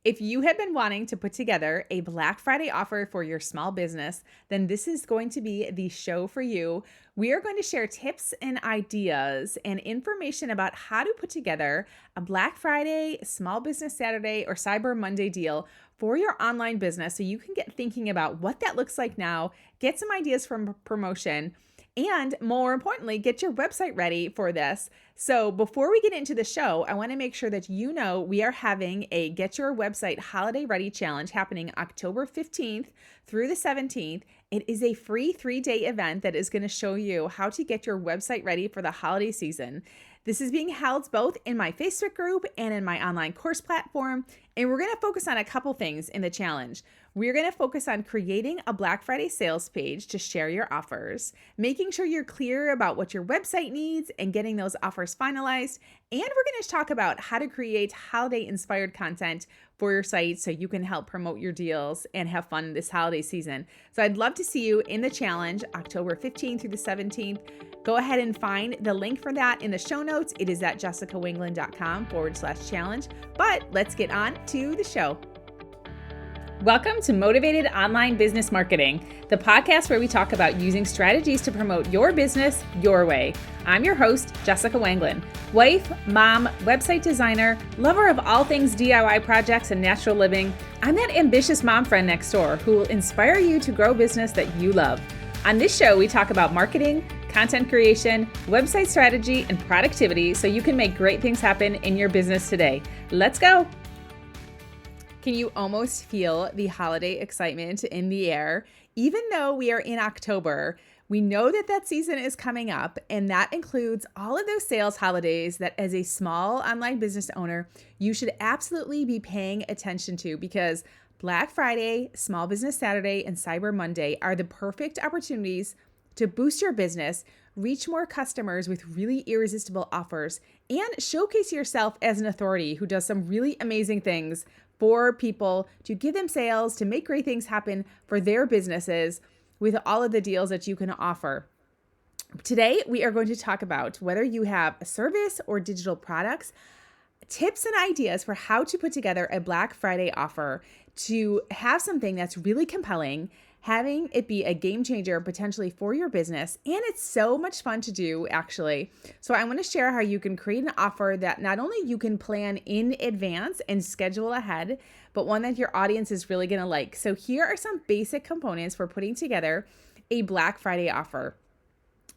If you have been wanting to put together a Black Friday offer for your small business, then this is going to be the show for you. We are going to share tips and ideas and information about how to put together a Black Friday, Small Business Saturday, or Cyber Monday deal for your online business so you can get thinking about what that looks like now, get some ideas from promotion, and more importantly, get your website ready for this. So before we get into the show, I want to make sure that you know we are having a Get Your Website Holiday Ready Challenge happening October 15th through the 17th. It is a free 3-day event that is going to show you how to get your website ready for the holiday season. This is being held both in my Facebook group and in my online course platform, and we're going to focus on a couple things in the challenge. We're going to focus on creating a Black Friday sales page to share your offers, making sure you're clear about what your website needs and getting those offers finalized. And we're going to talk about how to create holiday-inspired content for your site so you can help promote your deals and have fun this holiday season. So I'd love to see you in the challenge, October 15th through the 17th. Go ahead and find the link for that in the show notes. It is at jessicawengland.com/challenge. But let's get on to the show. Welcome to Motivated Online Business Marketing, the podcast where we talk about using strategies to promote your business your way. I'm your host, Jessica Wengland, wife, mom, website designer, lover of all things DIY projects and natural living. I'm that ambitious mom friend next door who will inspire you to grow business that you love. On this show, we talk about marketing, content creation, website strategy, and productivity so you can make great things happen in your business today. Let's go. Can you almost feel the holiday excitement in the air? Even though we are in October, we know that that season is coming up, and that includes all of those sales holidays that as a small online business owner, you should absolutely be paying attention to, because Black Friday, Small Business Saturday, and Cyber Monday are the perfect opportunities to boost your business, reach more customers with really irresistible offers, and showcase yourself as an authority who does some really amazing things for people to give them sales, to make great things happen for their businesses with all of the deals that you can offer. Today, we are going to talk about whether you have a service or digital products, tips and ideas for how to put together a Black Friday offer to have something that's really compelling, having it be a game changer potentially for your business. And it's so much fun to do, actually. So I want to share how you can create an offer that not only you can plan in advance and schedule ahead, but one that your audience is really going to like. So here are some basic components for putting together a Black Friday offer.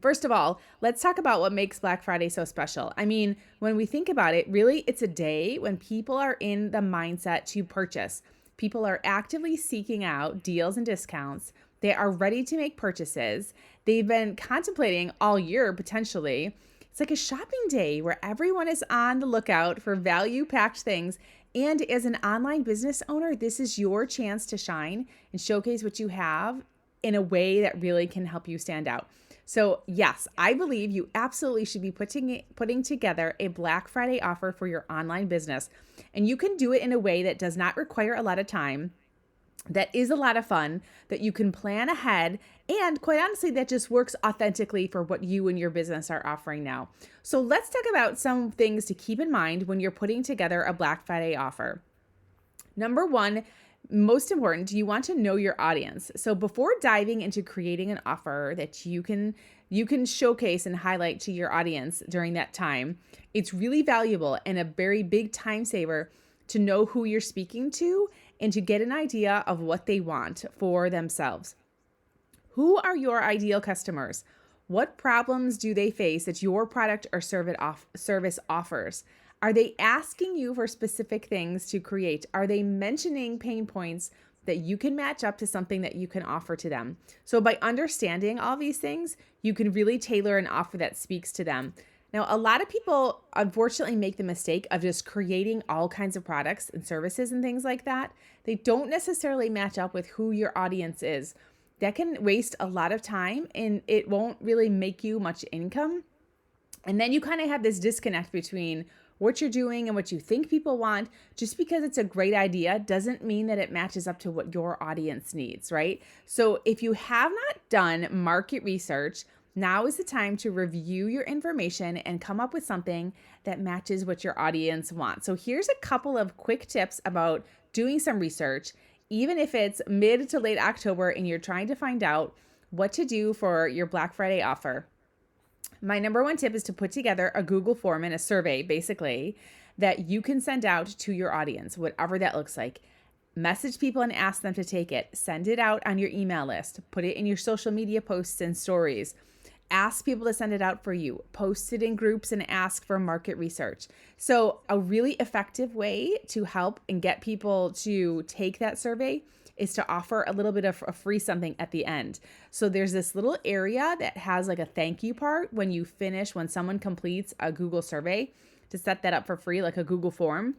First of all, let's talk about what makes Black Friday so special. I mean, when we think about it, really, it's a day when people are in the mindset to purchase. People are actively seeking out deals and discounts. They are ready to make purchases. They've been contemplating all year, potentially. It's like a shopping day where everyone is on the lookout for value-packed things. And as an online business owner, this is your chance to shine and showcase what you have in a way that really can help you stand out. So yes, I believe you absolutely should be putting together a Black Friday offer for your online business. And you can do it in a way that does not require a lot of time, that is a lot of fun, that you can plan ahead, and quite honestly, that just works authentically for what you and your business are offering now. So let's talk about some things to keep in mind when you're putting together a Black Friday offer. Number one, most important, you want to know your audience. So before diving into creating an offer that you can showcase and highlight to your audience during that time, it's really valuable and a very big time saver to know who you're speaking to and to get an idea of what they want for themselves. Who are your ideal customers? What problems do they face that your product or service offers? Are they asking you for specific things to create? Are they mentioning pain points that you can match up to something that you can offer to them? So by understanding all these things, you can really tailor an offer that speaks to them. Now, a lot of people unfortunately make the mistake of just creating all kinds of products and services and things like that. They don't necessarily match up with who your audience is. That can waste a lot of time and it won't really make you much income. And then you kind of have this disconnect between what you're doing and what you think people want. Just because it's a great idea doesn't mean that it matches up to what your audience needs, right? So if you have not done market research, Now is the time to review your information and come up with something that matches what your audience wants. So here's a couple of quick tips about doing some research, even if it's mid to late October and you're trying to find out what to do for your Black Friday offer. My number one tip is to put together a Google form and a survey, basically, that you can send out to your audience, whatever that looks like. Message people and ask them to take it. Send it out on your email list. Put it in your social media posts and stories. Ask people to send it out for you. Post it in groups and ask for market research. So a really effective way to help and get people to take that survey is to offer a little bit of a free something at the end. So there's this little area that has like a thank you part when you finish, when someone completes a Google survey, to set that up for free, like a Google form.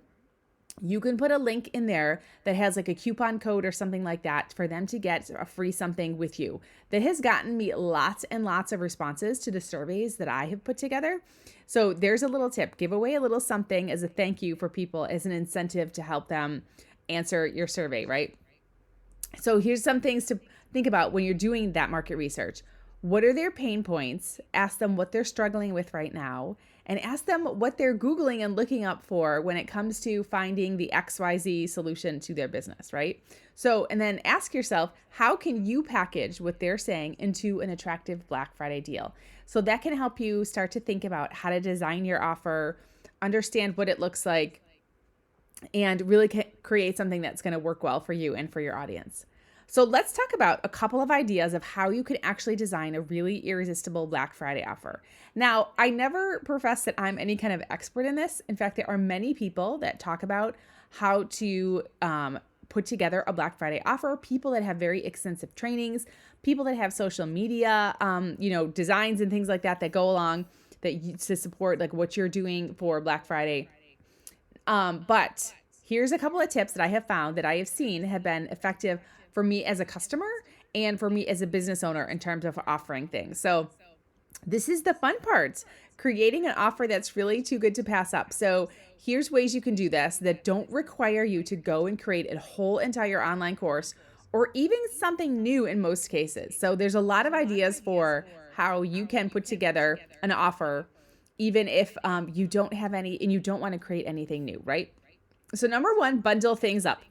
You can put a link in there that has like a coupon code or something like that for them to get a free something with you. That has gotten me lots and lots of responses to the surveys that I have put together. So there's a little tip. Give away a little something as a thank you for people, as an incentive to help them answer your survey, right? So here's some things to think about when you're doing that market research. What are their pain points? Ask them what they're struggling with right now, and ask them what they're Googling and looking up for when it comes to finding the XYZ solution to their business, right? So, and then ask yourself, how can you package what they're saying into an attractive Black Friday deal? So that can help you start to think about how to design your offer, understand what it looks like, and really create something that's going to work well for you and for your audience. So let's talk about a couple of ideas of how you can actually design a really irresistible Black Friday offer. Now, I never profess that I'm any kind of expert in this. In fact, there are many people that talk about how to put together a Black Friday offer, people that have very extensive trainings, people that have social media, designs and things like that that go along to support like what you're doing for Black Friday. But here's a couple of tips that I have found that I have seen have been effective for me as a customer and for me as a business owner in terms of offering things. So this is the fun part, creating an offer that's really too good to pass up. So here's ways you can do this that don't require you to go and create a whole entire online course or even something new in most cases. So there's a lot of ideas for how you can put together an offer even if you don't have any and you don't want to create anything new, right? So number one, bundle things up.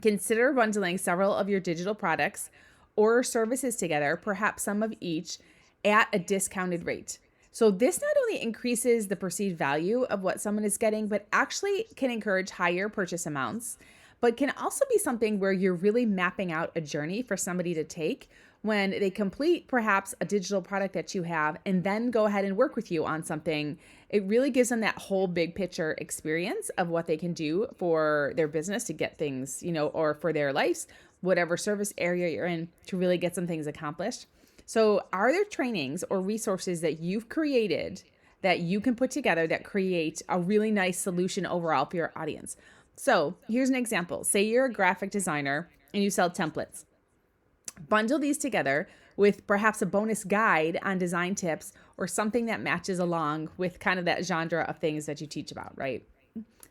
Consider bundling several of your digital products or services together, perhaps some of each, at a discounted rate. So this not only increases the perceived value of what someone is getting, but actually can encourage higher purchase amounts, but can also be something where you're really mapping out a journey for somebody to take when they complete perhaps a digital product that you have and then go ahead and work with you on something. It really gives them that whole big picture experience of what they can do for their business to get things, or for their lives, whatever service area you're in, to really get some things accomplished. So are there trainings or resources that you've created that you can put together that create a really nice solution overall for your audience? So here's an example. Say you're a graphic designer and you sell templates. Bundle these together with perhaps a bonus guide on design tips or something that matches along with kind of that genre of things that you teach about, right?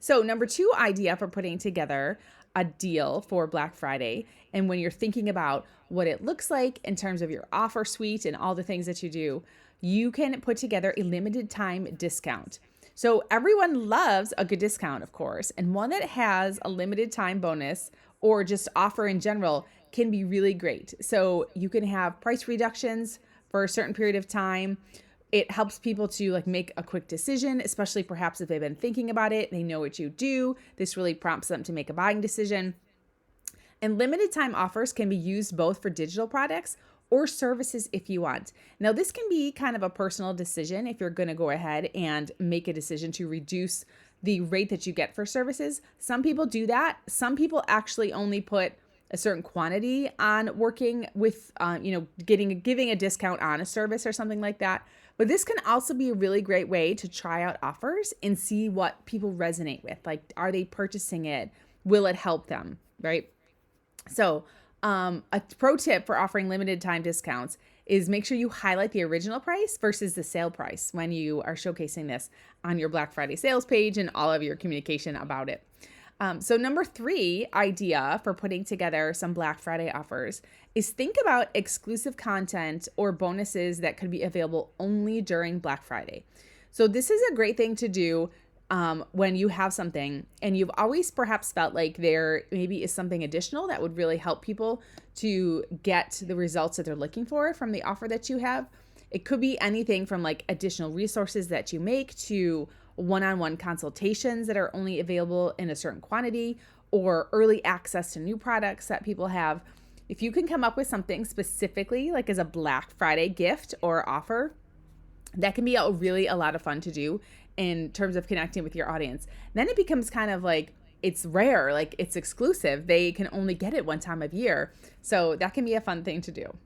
So number two idea for putting together a deal for Black Friday, and when you're thinking about what it looks like in terms of your offer suite and all the things that you do, you can put together a limited time discount. So everyone loves a good discount, of course, and one that has a limited time bonus or just offer in general can be really great. So you can have price reductions for a certain period of time. It helps people to make a quick decision, especially perhaps if they've been thinking about it, they know what you do. This really prompts them to make a buying decision. And limited time offers can be used both for digital products or services if you want. Now, this can be kind of a personal decision if you're going to go ahead and make a decision to reduce the rate that you get for services. Some people do that. Some people actually only put a certain quantity on working with, giving a discount on a service or something like that. But this can also be a really great way to try out offers and see what people resonate with. Like, are they purchasing it? Will it help them? Right? So a pro tip for offering limited time discounts is make sure you highlight the original price versus the sale price when you are showcasing this on your Black Friday sales page and all of your communication about it. So number 3 idea for putting together some Black Friday offers is think about exclusive content or bonuses that could be available only during Black Friday. So this is a great thing to do when you have something and you've always perhaps felt like there maybe is something additional that would really help people to get the results that they're looking for from the offer that you have. It could be anything from like additional resources that you make to one-on-one consultations that are only available in a certain quantity or early access to new products that people have. If you can come up with something specifically like as a Black Friday gift or offer, that can be really a lot of fun to do in terms of connecting with your audience. Then it becomes kind of like it's rare, like it's exclusive. They can only get it one time of year. So that can be a fun thing to do.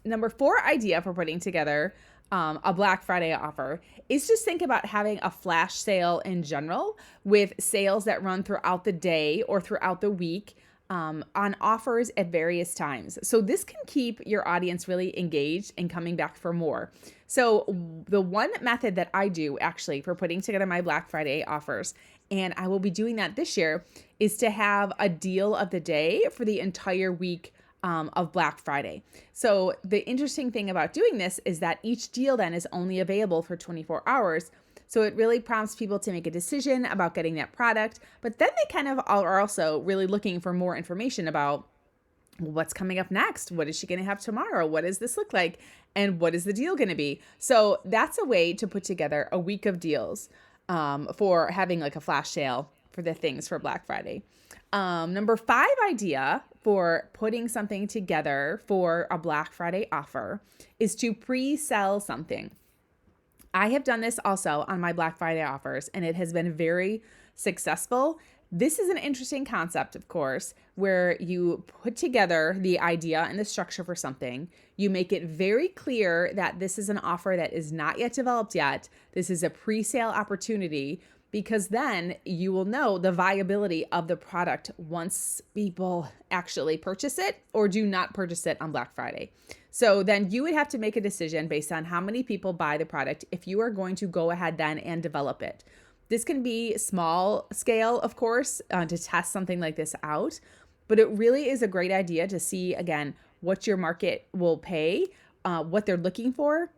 Number 4 idea for putting together a Black Friday offer is just think about having a flash sale in general with sales that run throughout the day or throughout the week on offers at various times. So this can keep your audience really engaged and coming back for more. So the one method that I do actually for putting together my Black Friday offers, and I will be doing that this year, is to have a deal of the day for the entire week of Black Friday. So the interesting thing about doing this is that each deal then is only available for 24 hours. So it really prompts people to make a decision about getting that product, but then they kind of are also really looking for more information about what's coming up next. What is she going to have tomorrow? What does this look like? And what is the deal going to be? So that's a way to put together a week of deals for having like a flash sale for the things for Black Friday. Number 5 idea for putting something together for a Black Friday offer is to pre-sell something. I have done this also on my Black Friday offers, and it has been very successful. This is an interesting concept, of course, where you put together the idea and the structure for something. You make it very clear that this is an offer that is not yet developed yet. This is a pre-sale opportunity, because then you will know the viability of the product once people actually purchase it or do not purchase it on Black Friday. So then you would have to make a decision based on how many people buy the product if you are going to go ahead then and develop it. This can be small scale, of course, to test something like this out, but it really is a great idea to see, again, what your market will pay, what they're looking for,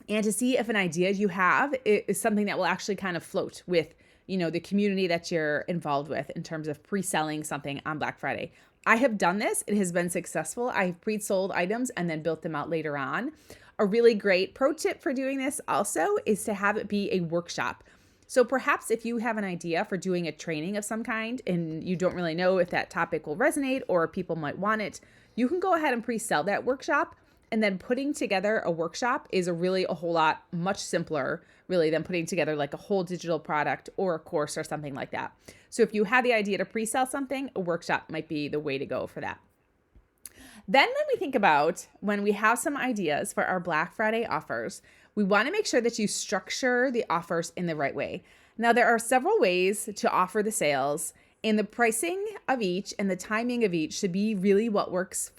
and to see if an idea you have is something that will actually kind of float with, the community that you're involved with in terms of pre-selling something on Black Friday. I have done this. It has been successful. I've pre-sold items and then built them out later on. A really great pro tip for doing this also is to have it be a workshop. So perhaps if you have an idea for doing a training of some kind and you don't really know if that topic will resonate or people might want it, you can go ahead and pre-sell that workshop. And then putting together a workshop is a whole lot much simpler, really, than putting together like a whole digital product or a course or something like that. So if you have the idea to pre-sell something, a workshop might be the way to go for that. Then when we think about when we have some ideas for our Black Friday offers, we want to make sure that you structure the offers in the right way. Now, there are several ways to offer the sales, and the pricing of each and the timing of each should be really what works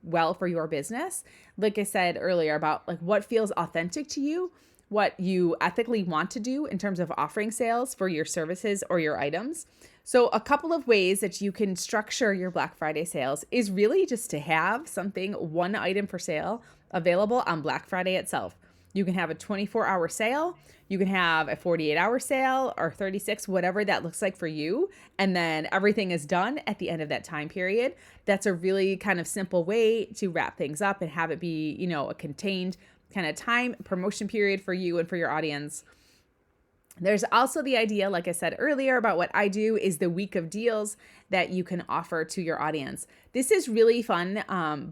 well for your business. Like I said earlier about like what feels authentic to you, what you ethically want to do in terms of offering sales for your services or your items. So a couple of ways that you can structure your Black Friday sales is really just to have one item for sale available on Black Friday itself. You can have a 24-hour sale, you can have a 48-hour sale or 36, whatever that looks like for you. And then everything is done at the end of that time period. That's a really kind of simple way to wrap things up and have it be, a contained kind of time promotion period for you and for your audience. There's also the idea, like I said earlier, about what I do is the week of deals that you can offer to your audience. This is really fun,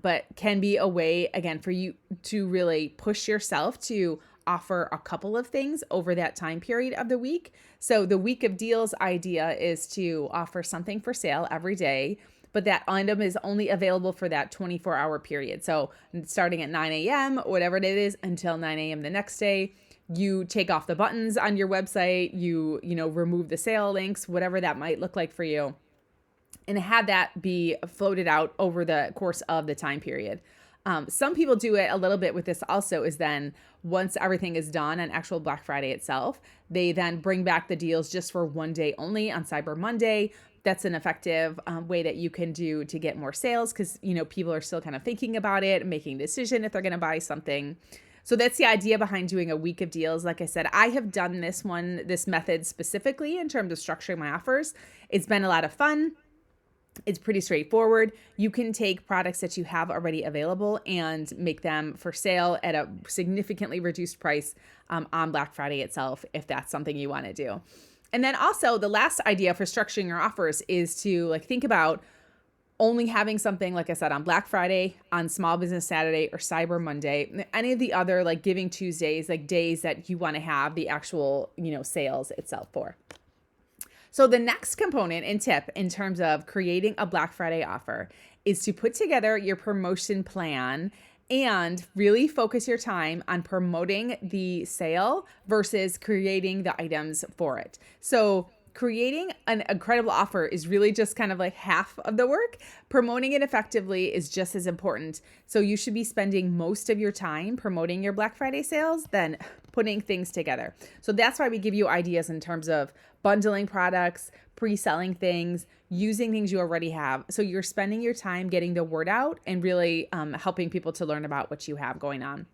but can be a way, again, for you to really push yourself to offer a couple of things over that time period of the week. So the week of deals idea is to offer something for sale every day, but that item is only available for that 24-hour period. So starting at 9 a.m., whatever it is, until 9 a.m. the next day. You take off the buttons on your website, you remove the sale links, whatever that might look like for you, and have that be floated out over the course of the time period. Some people do it a little bit with this also is then once everything is done on actual Black Friday itself, they then bring back the deals just for one day only on Cyber Monday. that's an effective way that you can do to get more sales, because, people are still kind of thinking about it and making a decision if they're going to buy something. So that's the idea behind doing a week of deals. Like I said, I have done this method specifically in terms of structuring my offers. It's been a lot of fun. It's pretty straightforward. You can take products that you have already available and make them for sale at a significantly reduced price on Black Friday itself, if that's something you want to do. And then also the last idea for structuring your offers is to think about only having something, like I said, on Black Friday, on Small Business Saturday, or Cyber Monday, any of the other Giving Tuesdays, days that you want to have the actual, sales itself for. So the next component and tip in terms of creating a Black Friday offer is to put together your promotion plan and really focus your time on promoting the sale versus creating the items for it. So creating an incredible offer is really just kind of half of the work. Promoting it effectively is just as important. So you should be spending most of your time promoting your Black Friday sales than putting things together. So that's why we give you ideas in terms of bundling products, pre-selling things, using things you already have. So you're spending your time getting the word out and really helping people to learn about what you have going on.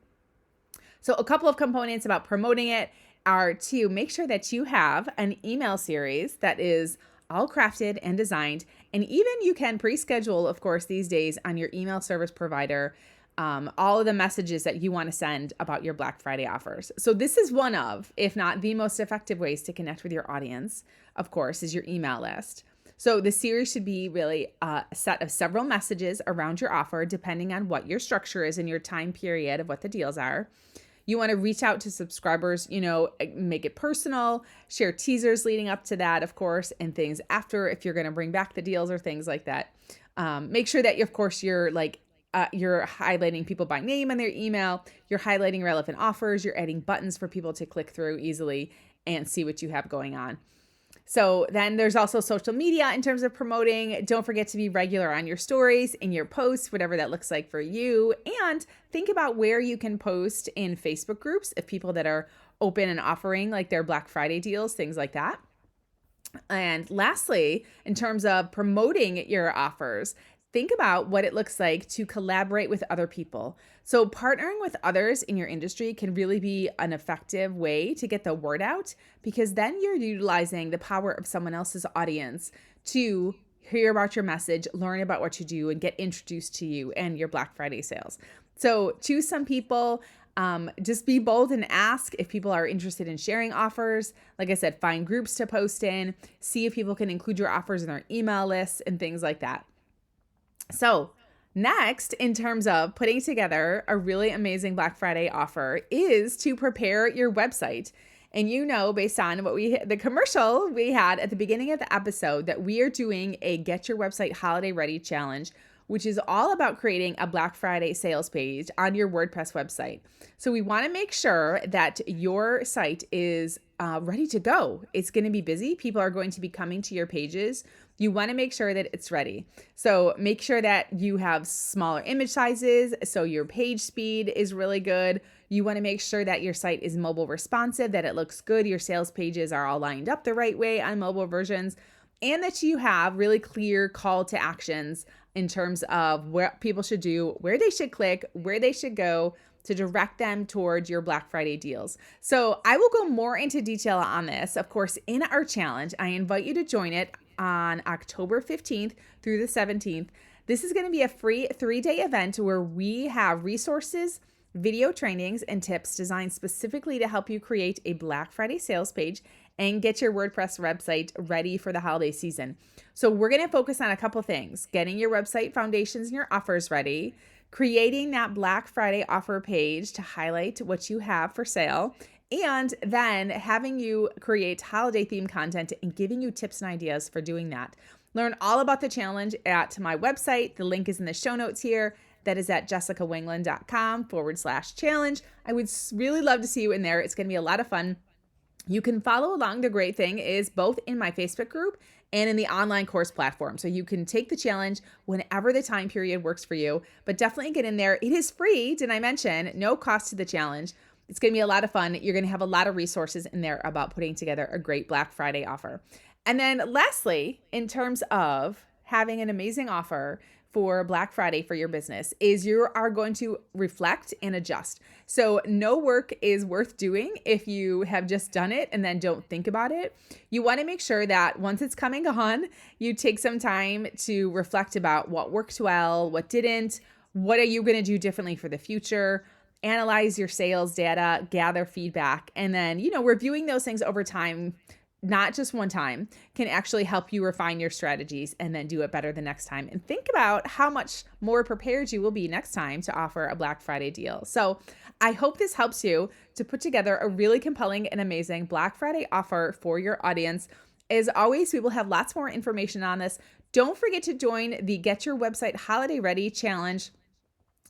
So a couple of components about promoting it are to make sure that you have an email series that is all crafted and designed. And even you can pre-schedule, of course, these days on your email service provider, all of the messages that you want to send about your Black Friday offers. So this is one of, if not the most effective ways to connect with your audience, of course, is your email list. So the series should be really a set of several messages around your offer, depending on what your structure is and your time period of what the deals are. You want to reach out to subscribers, make it personal, share teasers leading up to that, of course, and things after if you're going to bring back the deals or things like that. Make sure that, of course, you're highlighting people by name in their email, you're highlighting relevant offers, you're adding buttons for people to click through easily and see what you have going on. So then there's also social media in terms of promoting. Don't forget to be regular on your stories, in your posts, whatever that looks like for you. And think about where you can post in Facebook groups of people that are open and offering their Black Friday deals, things like that. And lastly, in terms of promoting your offers, think about what it looks like to collaborate with other people. So partnering with others in your industry can really be an effective way to get the word out, because then you're utilizing the power of someone else's audience to hear about your message, learn about what you do, and get introduced to you and your Black Friday sales. So choose some people. Just be bold and ask if people are interested in sharing offers. Like I said, find groups to post in, see if people can include your offers in their email lists and things like that. So next, in terms of putting together a really amazing Black Friday offer, is to prepare your website. And based on the commercial we had at the beginning of the episode, that we are doing a Get Your Website Holiday Ready Challenge, which is all about creating a Black Friday sales page on your WordPress website. So we want to make sure that your site is ready to go. It's going to be busy. People are going to be coming to your pages. You want to make sure that it's ready. So make sure that you have smaller image sizes, so your page speed is really good. You want to make sure that your site is mobile responsive, that it looks good. Your sales pages are all lined up the right way on mobile versions, and that you have really clear call to actions in terms of what people should do, where they should click, where they should go to direct them towards your Black Friday deals. So I will go more into detail on this, of course, in our challenge. I invite you to join it on October 15th through the 17th. This is going to be a free 3-day event where we have resources, video trainings, and tips designed specifically to help you create a Black Friday sales page and get your WordPress website ready for the holiday season. So we're going to focus on a couple things: getting your website foundations and your offers ready, creating that Black Friday offer page to highlight what you have for sale, and then having you create holiday themed content and giving you tips and ideas for doing that. Learn all about the challenge at my website. The link is in the show notes here. That is at jessicawingland.com/challenge. I would really love to see you in there. It's going to be a lot of fun. You can follow along. The great thing is both in my Facebook group and in the online course platform. So you can take the challenge whenever the time period works for you, but definitely get in there. It is free, did I mention? No cost to the challenge. It's going to be a lot of fun. You're going to have a lot of resources in there about putting together a great Black Friday offer. And then lastly, in terms of having an amazing offer for Black Friday for your business, is you are going to reflect and adjust. So no work is worth doing if you have just done it and then don't think about it. You want to make sure that once it's coming on, you take some time to reflect about what worked well, what didn't, what are you going to do differently for the future, analyze your sales data, gather feedback, and then, reviewing those things over time, not just one time, can actually help you refine your strategies and then do it better the next time. And think about how much more prepared you will be next time to offer a Black Friday deal. So I hope this helps you to put together a really compelling and amazing Black Friday offer for your audience. As always, we will have lots more information on this. Don't forget to join the Get Your Website Holiday Ready Challenge.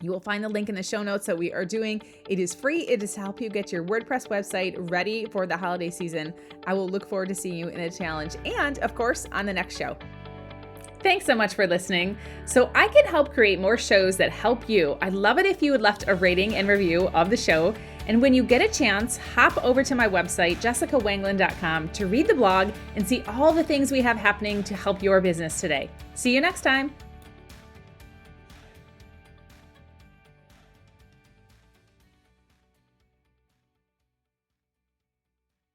You will find the link in the show notes that we are doing. It is free. It is to help you get your WordPress website ready for the holiday season. I will look forward to seeing you in the challenge and, of course, on the next show. Thanks so much for listening. So I can help create more shows that help you. I'd love it if you would left a rating and review of the show. And when you get a chance, hop over to my website, jessicawangland.com, to read the blog and see all the things we have happening to help your business today. See you next time.